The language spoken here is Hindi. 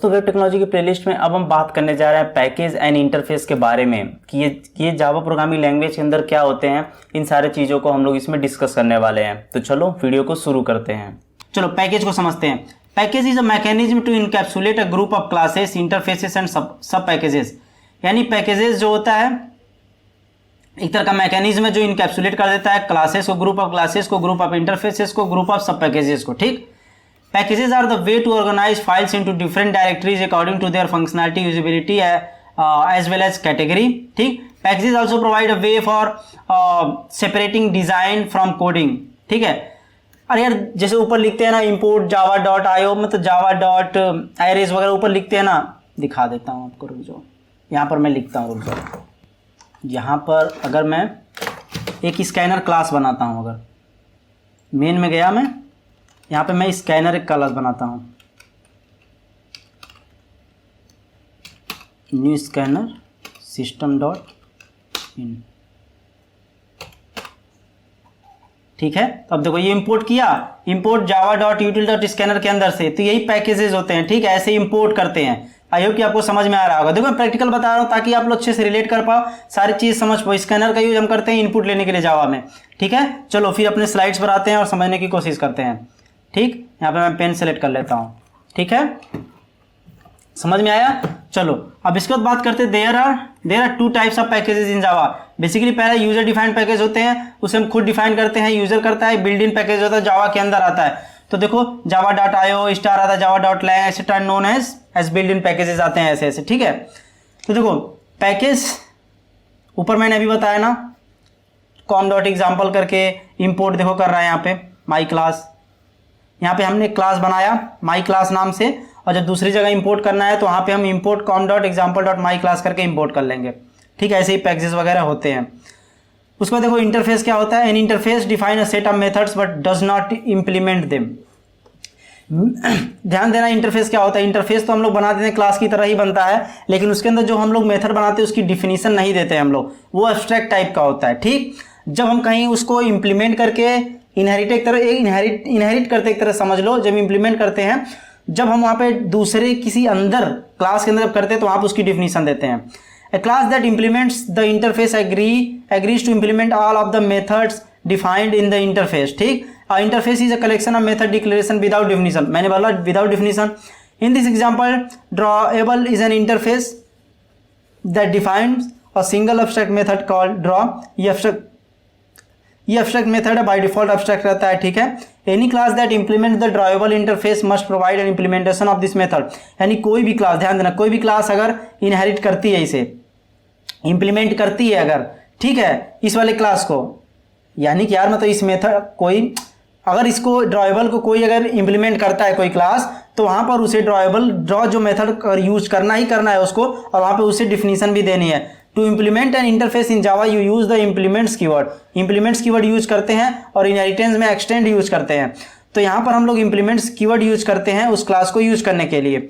दोस्तों वेब टेक्नोलॉजी की प्लेलिस्ट में अब हम बात करने जा रहे हैं पैकेज एंड इंटरफेस के बारे में कि ये जावा प्रोग्रामिंग लैंग्वेज के अंदर क्या होते हैं। इन सारे चीज़ों को हम लोग इसमें डिस्कस करने वाले हैं। तो चलो वीडियो को शुरू करते हैं। चलो पैकेज को समझते हैं। Package is a mechanism to encapsulate a group of classes, interfaces and sub packages. यानी पैकेजेस जो होता है एक तरह का मैकेनिज्म है जो इनकैप्सुलेट कर देता है क्लासेस को, ग्रुप ऑफ क्लासेस को, ग्रुप ऑफ इंटरफेसेस को, ग्रुप ऑफ सब पैकेजेस को। ठीक, packages are the way to organize files into different directories according to their functionality, usability as well as category. ठीक, packages also provide a way for separating design from coding. ठीक है, अरे यार जैसे ऊपर लिखते हैं ना import java.io, मतलब java.arrays वगैरह ऊपर लिखते हैं ना, दिखा देता हूँ आपको, रुक जाओ। यहाँ पर मैं लिखता हूँ, रुक जाओ। यहाँ पर अगर मैं एक स्कैनर क्लास बनाता हूँ, अगर मेन में गया मैं, यहाँ पे मैं स्कैनर एक क्लास बनाता हूँ, new scanner system dot in. ठीक है, तो अब देखो ये इंपोर्ट किया, इंपोर्ट java.util.scanner के अंदर से, तो यही पैकेजेस होते हैं। ठीक है, ऐसे इंपोर्ट करते हैं। आई होप कि आपको समझ में आ रहा होगा। देखो मैं प्रैक्टिकल बता रहा हूँ ताकि आप लोग अच्छे से रिलेट कर पाओ, सारी चीज़ समझ पाओ। स्कैनर का यूज हम करते हैं इनपुट लेने के लिए जावा में। ठीक है, चलो फिर अपने स्लाइड्स पर आते हैं और समझने की कोशिश करते हैं। ठीक, यहाँ पे मैं पेन सेलेक्ट कर लेता हूँ। ठीक है, समझ में आया। चलो अब इसके बाद बात करते हैं there are two types of packages in Java. Basically पहला यूजर डिफाइंड पैकेज होते हैं, उसे हम खुद डिफाइन करते हैं, यूजर करता है। बिल्ड इन पैकेज होता है, जावा के अंदर आता है। तो देखो java.io स्टार आता है, java.lang etcetera known as built in packages आते हैं ऐसे ऐसे। ठीक है, तो देखो पैकेज ऊपर मैंने अभी बताया ना, com.example करके इंपोर्ट देखो कर रहा है यहाँ पे माई क्लास। यहाँ पे हमने क्लास बनाया माई क्लास नाम से, और जब दूसरी जगह इंपोर्ट करना है तो वहाँ पे हम इंपोर्ट com.example.myclass करके इंपोर्ट कर लेंगे। ठीक है, ऐसे ही पैकेजेस वगैरह होते हैं। उसके बाद देखो इंटरफेस क्या होता है। N interface define a set of methods but does not implement them. ध्यान देना, इंटरफेस क्या होता है। इंटरफेस तो हम लोग बना देते हैं, क्लास की तरह ही बनता है, लेकिन उसके अंदर जो हम लोग मेथड बनाते हैं उसकी डिफिनीशन नहीं देते हैं हम लोग, वो एब्स्ट्रैक्ट टाइप का होता है। ठीक, जब हम कहीं उसको इम्प्लीमेंट करके इनहेरिट करते एक तरह समझ लो, जब इम्प्लीमेंट करते हैं, जब हम वहाँ पे दूसरे किसी अंदर क्लास के अंदर करते हैं तो वहाँ पे उसकी डिफिनीशन देते हैं। A class that implements the interface agrees to implement all of the methods defined in the interface. ठीक, a interface is a collection of method declaration without definition. मैंने बोला without definition. In this example, drawable is an interface that defines a single abstract method called draw. ये abstract method है, by default abstract रहता है। ठीक है, any class that implements the drawable interface must provide an implementation of this method. यानी कोई भी क्लास, ध्यान देना, कोई भी क्लास अगर इनहेरिट करती है, इसे इंप्लीमेंट करती है अगर, ठीक है, इस वाले क्लास को, यानी कि यार मतलब इस मेथड कोई अगर इसको ड्रॉएबल को कोई अगर इंप्लीमेंट करता है कोई क्लास, तो वहाँ पर उसे ड्रॉ जो मेथड यूज करना ही करना है उसको, और वहाँ पे उसे डिफिनीशन भी देनी है। To implement an interface in Java you use the implements keyword. Implements keyword use करते हैं और इनहेरिटेंस में एक्सटेंड यूज करते हैं। तो यहाँ पर हम लोग इम्प्लीमेंट्स कीवर्ड यूज करते हैं उस क्लास को यूज करने के लिए।